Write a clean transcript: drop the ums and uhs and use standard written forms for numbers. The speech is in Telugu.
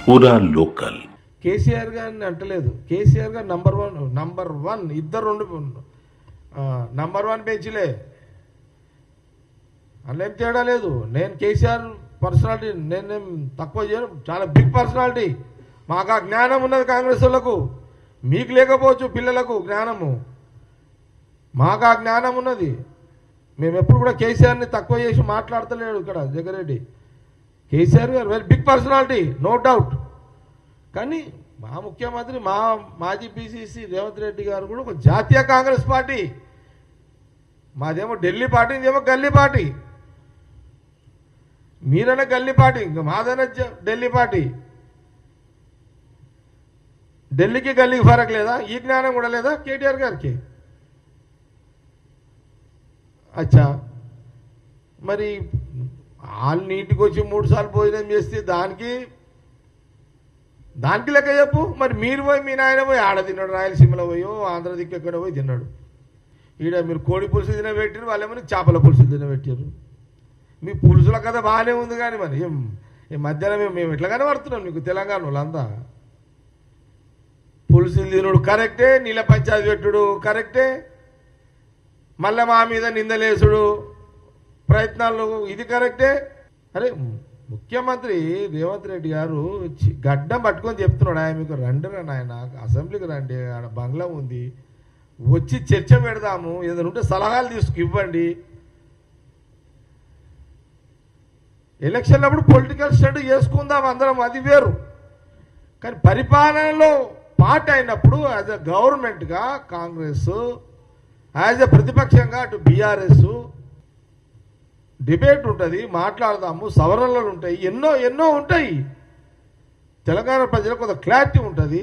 పూరా లోకల్. కేసీఆర్ గారిని అంటలేదు, కేసీఆర్ గారు నంబర్ వన్ ఇద్దరు నంబర్ వన్ బెంచ్లే, అందులో ఏం తేడా లేదు. నేను కేసీఆర్ పర్సనాలిటీ నేనేం తక్కువ చేయను, చాలా బిగ్ పర్సనాలిటీ. మాకు ఆ జ్ఞానం ఉన్నది కాంగ్రెస్ వాళ్ళకు, మీకు లేకపోవచ్చు పిల్లలకు జ్ఞానము, మాకు ఆ జ్ఞానం ఉన్నది. మేము ఎప్పుడు కూడా కేసీఆర్ని తక్కువ చేసి మాట్లాడతలేడు ఇక్కడ జగ్గారెడ్డి. కేసీఆర్ గారు very big personality, no doubt. కానీ మా ముఖ్యమంత్రి మాజీ పిసిసి రేవంత్ రెడ్డి గారు కూడా ఒక జాతీయ కాంగ్రెస్ పార్టీ. మాదేమో ఢిల్లీ పార్టీ, ఇదేమో గల్లీ పార్టీ. మీరైనా గల్లీ పార్టీ, ఇంకా మాదైనా ఢిల్లీ పార్టీ. ఢిల్లీకి గల్లీకి ఫరక్ లేదా? ఈ జ్ఞానం కూడా లేదా కేటీఆర్ గారికి? అచ్చా, మరి వాళ్ళ ఇంటికి వచ్చి 3 సార్లు భోజనం చేస్తే దానికి లెక్క చెప్పు. మరి మీరు పోయి మీ నాయన పోయి ఆడ తిన్నాడు, రాయలసీమలో పోయో ఆంధ్ర దిక్కు ఎక్కడ పోయి తిన్నాడు. ఈడ మీరు కోడి పులుసు తినబెట్టారు, వాళ్ళేమో చేపల పులుసు తినబెట్టారు. మీ పులుసుల కథ బాగానే ఉంది, కానీ మరి ఈ మధ్యాహ్నం మేము ఎట్లాగానే పడుతున్నాం మీకు తెలంగాణ వాళ్ళంతా. పులుసులు తినుడు కరెక్టే, నీళ్ళ పంచాయతీ పెట్టుడు కరెక్టే, మళ్ళీ మా మీద నిందలేసుడు ప్రయత్నాలు ఇది కరెక్టే. అరే ముఖ్యమంత్రి రేవంత్ రెడ్డి గారు గడ్డం పట్టుకొని చెప్తున్నాడు, ఆయన మీకు రండి నాయన అసెంబ్లీకి రండి, ఆడ బంగ్లా ఉంది, వచ్చి చర్చ పెడదాము, ఏదైనా ఉంటే సలహాలు ఇవ్వండి. ఎలక్షన్ అప్పుడు పొలిటికల్ స్టడీ చేసుకుందాం అందరం, అది వేరు. కానీ పరిపాలనలో పార్ట్ అయినప్పుడు యాజ్ ఎ గవర్నమెంట్గా కాంగ్రెస్, యాజ్ ఎ ప్రతిపక్షంగా అటు బీఆర్ఎస్ డిబేట్ ఉంటుంది, మాట్లాడదాము, సవరణలు ఉంటాయి, ఎన్నో ఉంటాయి. తెలంగాణ ప్రజలకు కొంత క్లారిటీ ఉంటుంది.